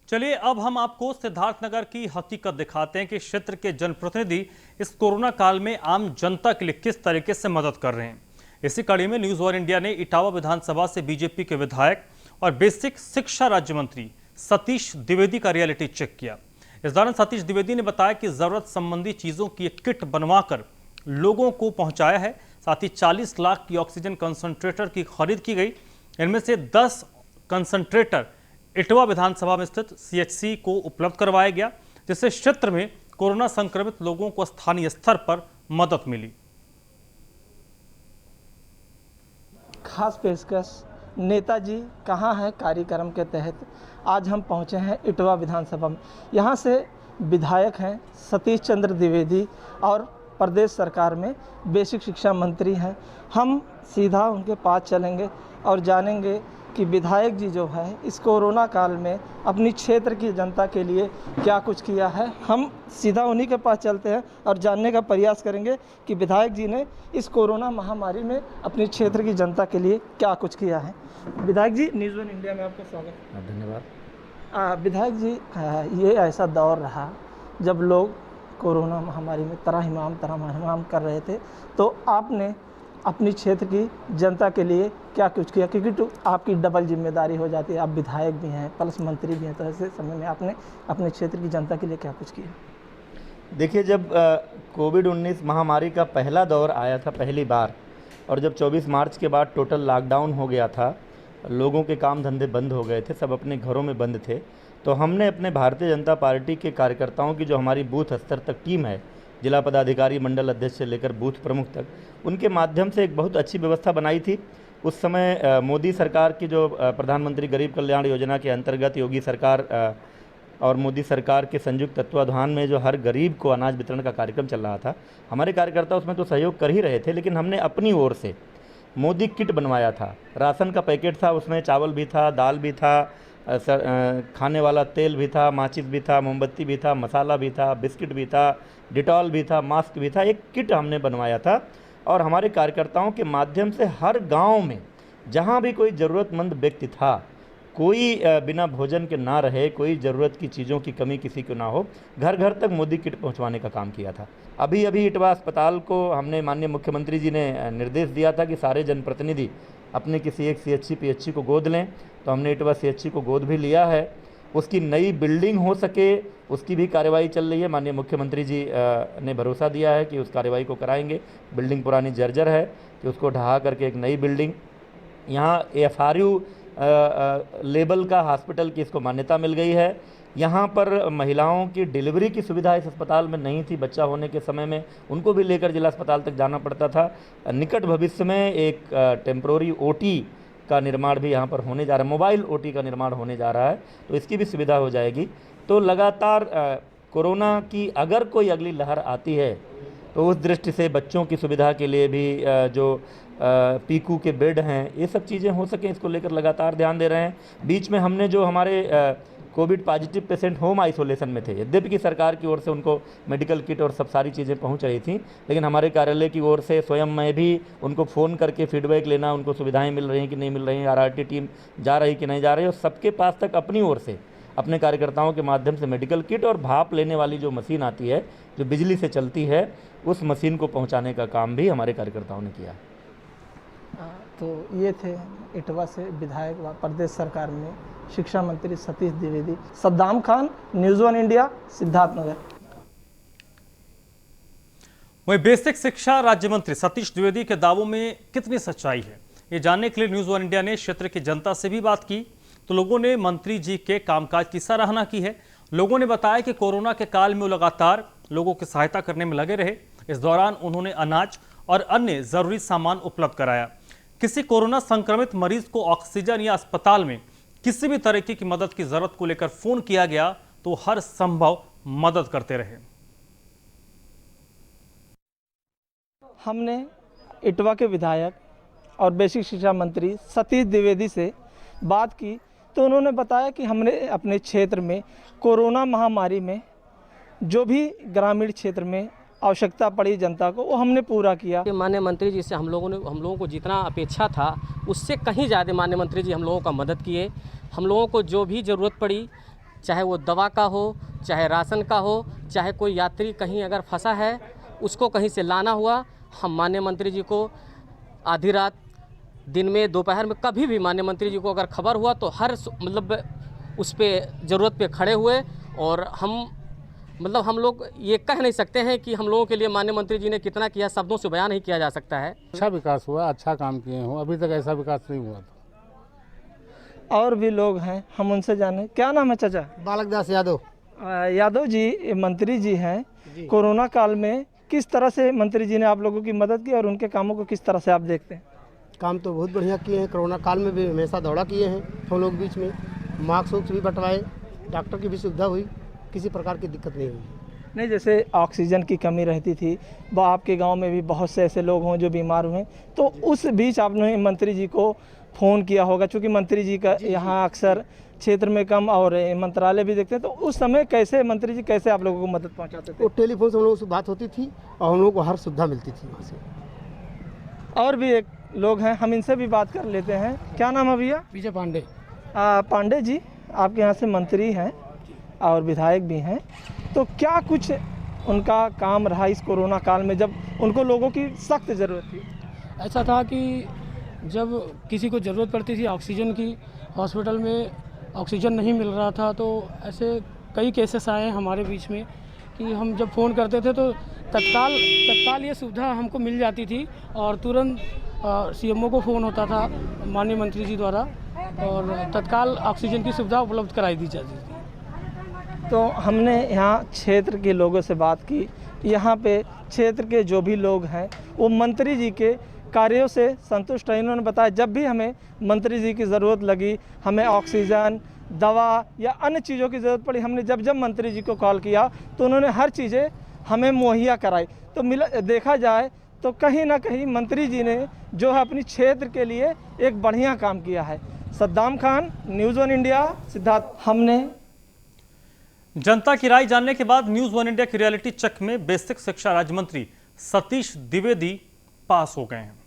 चलिए अब हम आपको सिद्धार्थनगर की हकीकत दिखाते हैं कि क्षेत्र के जनप्रतिनिधि इस कोरोना काल में आम जनता के लिए किस तरीके से मदद कर रहे हैं। इसी कड़ी में न्यूज़ वन इंडिया ने इटावा विधानसभा से बीजेपी के विधायक और बेसिक शिक्षा राज्य मंत्री सतीश द्विवेदी का रियलिटी चेक किया। इस दौरान सतीश द्विवेदी ने बताया कि जरूरत संबंधी चीजों की एक किट बनवाकर लोगों को पहुंचाया है। साथ ही 40 लाख की ऑक्सीजन कंसंट्रेटर की खरीद की गई। इनमें से 10 कंसंट्रेटर इटवा विधानसभा में स्थित सीएचसी को उपलब्ध करवाया गया, जिससे क्षेत्र में कोरोना संक्रमित लोगों को स्थानीय स्तर पर मदद मिली। खास पेशकश नेताजी कहाँ हैं कार्यक्रम के तहत आज हम पहुँचे हैं इटवा विधानसभा में। यहाँ से विधायक हैं सतीश चंद्र द्विवेदी और प्रदेश सरकार में बेसिक शिक्षा मंत्री हैं। हम सीधा उनके पास चलेंगे और जानेंगे कि विधायक जी जो है इस कोरोना काल में अपनी क्षेत्र की जनता के लिए क्या कुछ किया है। हम सीधा उन्हीं के पास चलते हैं और जानने का प्रयास करेंगे कि विधायक जी ने इस कोरोना महामारी में अपने क्षेत्र की जनता के लिए क्या कुछ किया है। विधायक जी, न्यूज़ वन इंडिया में आपका स्वागत है। धन्यवाद। विधायक जी, ये ऐसा दौर रहा जब लोग कोरोना महामारी में तरह कर रहे थे, तो आपने अपनी क्षेत्र की जनता के लिए क्या कुछ किया? क्योंकि तो आपकी डबल जिम्मेदारी हो जाती है, आप विधायक भी हैं प्लस मंत्री भी हैं, तो ऐसे समय में आपने अपने क्षेत्र की जनता के लिए क्या कुछ किया? देखिए, जब कोविड-19 महामारी का पहला दौर आया था पहली बार, और जब 24 मार्च के बाद टोटल लॉकडाउन हो गया था, लोगों के काम धंधे बंद हो गए थे, सब अपने घरों में बंद थे, तो हमने अपने भारतीय जनता पार्टी के कार्यकर्ताओं की जो हमारी बूथ स्तर तक टीम है, जिला पदाधिकारी, मंडल अध्यक्ष से लेकर बूथ प्रमुख तक, उनके माध्यम से एक बहुत अच्छी व्यवस्था बनाई थी। उस समय मोदी सरकार की जो प्रधानमंत्री गरीब कल्याण योजना के अंतर्गत योगी सरकार और मोदी सरकार के संयुक्त तत्वाधान में जो हर गरीब को अनाज वितरण का कार्यक्रम चल रहा था, हमारे कार्यकर्ता उसमें तो सहयोग कर ही रहे थे, लेकिन हमने अपनी ओर से मोदी किट बनवाया था। राशन का पैकेट था, उसमें चावल भी था, दाल भी था, खाने वाला तेल भी था, माचिस भी था, मोमबत्ती भी था, मसाला भी था, बिस्किट भी था, डिटॉल भी था, मास्क भी था। एक किट हमने बनवाया था और हमारे कार्यकर्ताओं के माध्यम से हर गांव में जहां भी कोई ज़रूरतमंद व्यक्ति था, कोई बिना भोजन के ना रहे, कोई ज़रूरत की चीज़ों की कमी किसी को ना हो, घर घर तक मोदी किट पहुंचवाने का काम किया था। अभी इटवा अस्पताल को हमने माननीय मुख्यमंत्री जी ने निर्देश दिया था कि सारे जनप्रतिनिधि अपने किसी एक सीएचसी पीएचसी को गोद लें, तो हमने इटवा सीएचसी को गोद भी लिया है। उसकी नई बिल्डिंग हो सके उसकी भी कार्रवाई चल रही है। माननीय मुख्यमंत्री जी ने भरोसा दिया है कि उस कार्रवाई को कराएंगे। बिल्डिंग पुरानी जर्जर है कि उसको ढहा करके एक नई बिल्डिंग, यहाँ FRU लेवल का हॉस्पिटल की इसको मान्यता मिल गई है। यहाँ पर महिलाओं की डिलीवरी की सुविधा इस अस्पताल में नहीं थी, बच्चा होने के समय में उनको भी लेकर जिला अस्पताल तक जाना पड़ता था। निकट भविष्य में एक टेम्प्रोरी OT का निर्माण भी यहाँ पर होने जा रहा है, मोबाइल OT का निर्माण होने जा रहा है, तो इसकी भी सुविधा हो जाएगी। तो लगातार कोरोना की अगर कोई अगली लहर आती है तो उस दृष्टि से बच्चों की सुविधा के लिए भी जो पीकू के बेड हैं, ये सब चीज़ें हो सकें, इसको लेकर लगातार ध्यान दे रहे हैं। बीच में हमने जो हमारे Covid positive patient home isolation में थे, यद्यपि कि सरकार की ओर से उनको मेडिकल किट और सब सारी चीज़ें पहुंच रही थी, लेकिन हमारे कार्यालय की ओर से स्वयं मैं भी उनको फ़ोन करके फीडबैक लेना, उनको सुविधाएं मिल रही हैं कि नहीं मिल रही हैं, RRT टीम जा रही कि नहीं जा रही है, और सबके पास तक अपनी ओर से अपने कार्यकर्ताओं के माध्यम से मेडिकल किट और भाप लेने वाली जो मशीन आती है जो बिजली से चलती है, उस मशीन को पहुँचाने का काम भी हमारे कार्यकर्ताओं ने किया। तो ये थे इटवा से विधायक व प्रदेश सरकार में शिक्षा मंत्री Satish Dwivedi. Saddam Khan, news one India, Siddharthnagar. वहीं बेसिक शिक्षा राज्य मंत्री सतीश द्विवेदी के दावों में कितनी सच्चाई है, ये जानने के लिए न्यूज़ वन इंडिया ने क्षेत्र की जनता से भी बात की, तो लोगों ने मंत्री जी के कामकाज की सराहना की है। लोगों ने बताया कि कोरोना के काल में वो लगातार लोगों की सहायता करने में लगे रहे। इस दौरान उन्होंने अनाज और अन्य जरूरी सामान उपलब्ध कराया। किसी कोरोना संक्रमित मरीज को ऑक्सीजन या अस्पताल में किसी भी तरीके की मदद की जरूरत को लेकर फोन किया गया तो हर संभव मदद करते रहे। हमने इटवा के विधायक और बेसिक शिक्षा मंत्री सतीश द्विवेदी से बात की, तो उन्होंने बताया कि हमने अपने क्षेत्र में कोरोना महामारी में जो भी ग्रामीण क्षेत्र में आवश्यकता पड़ी जनता को, वो हमने पूरा किया। माननीय मंत्री जी से हम लोगों को जितना अपेक्षा था उससे कहीं ज़्यादा माननीय मंत्री जी हम लोगों का मदद किए। हम लोगों को जो भी ज़रूरत पड़ी चाहे वो दवा का हो, चाहे राशन का हो, चाहे कोई यात्री कहीं अगर फंसा है उसको कहीं से लाना हुआ, हम माननीय मंत्री जी को आधी रात, दिन में, दोपहर में, कभी भी माननीय मंत्री जी को अगर खबर हुआ तो हर मतलब उस पर ज़रूरत पे खड़े हुए। और हम लोग ये कह नहीं सकते हैं कि हम लोगों के लिए माननीय मंत्री जी ने कितना किया, शब्दों से बयान नहीं किया जा सकता है। अच्छा विकास हुआ, अच्छा काम किए हों, अभी तक ऐसा विकास नहीं हुआ था। और भी लोग हैं, हम उनसे जाने। क्या नाम है चाचा? बालक दास यादव। यादव जी ये मंत्री जी हैं। कोरोना काल में किस तरह से मंत्री जी ने आप लोगों की मदद की और उनके कामों को किस तरह से आप देखते हैं? काम तो बहुत बढ़िया किए हैं। कोरोना काल में भी हमेशा दौड़ा किए हैं हम लोग बीच में, मास्क उस्क भी बंटवाए, डॉक्टर की भी सुविधा हुई, किसी प्रकार की दिक्कत नहीं हुई। नहीं, जैसे ऑक्सीजन की कमी रहती थी, वो आपके गांव में भी बहुत से ऐसे लोग हों जो बीमार हुए, तो उस बीच आपने मंत्री जी को फ़ोन किया होगा, क्योंकि मंत्री जी का यहाँ अक्सर क्षेत्र में कम और मंत्रालय भी देखते हैं, तो उस समय कैसे मंत्री जी कैसे आप लोगों को मदद पहुँचाते थे? वो टेलीफोन से हम लोगों से बात होती थी और हम लोगों को हर सुविधा मिलती थी वहाँ से। और भी एक लोग हैं, हम इनसे भी बात कर लेते हैं। क्या नाम है भैया? विजय पांडे। पांडे जी, आपके यहाँ से मंत्री हैं और विधायक भी हैं, तो क्या कुछ उनका काम रहा इस कोरोना काल में जब उनको लोगों की सख्त ज़रूरत थी? ऐसा था कि जब किसी को ज़रूरत पड़ती थी ऑक्सीजन की, हॉस्पिटल में ऑक्सीजन नहीं मिल रहा था, तो ऐसे कई केसेस आए हैं हमारे बीच में कि हम जब फ़ोन करते थे तो तत्काल ये सुविधा हमको मिल जाती थी और तुरंत सीएमओ को फ़ोन होता था माननीय मंत्री जी द्वारा और तत्काल ऑक्सीजन की सुविधा उपलब्ध कराई दी जाती थी। तो हमने यहाँ क्षेत्र के लोगों से बात की। यहाँ पे क्षेत्र के जो भी लोग हैं वो मंत्री जी के कार्यों से संतुष्ट हैं। इन्होंने बताया जब भी हमें मंत्री जी की ज़रूरत लगी, हमें ऑक्सीजन, दवा या अन्य चीज़ों की ज़रूरत पड़ी, हमने जब मंत्री जी को कॉल किया तो उन्होंने हर चीज़ें हमें मुहैया कराई। तो देखा जाए तो कहीं ना कहीं मंत्री जी ने जो है अपनी क्षेत्र के लिए एक बढ़िया काम किया है। Saddam Khan, news one India, Siddharth. हमने जनता की राय जानने के बाद न्यूज़ वन इंडिया की रियलिटी चेक में बेसिक शिक्षा राज्य मंत्री सतीश द्विवेदी पास हो गए हैं।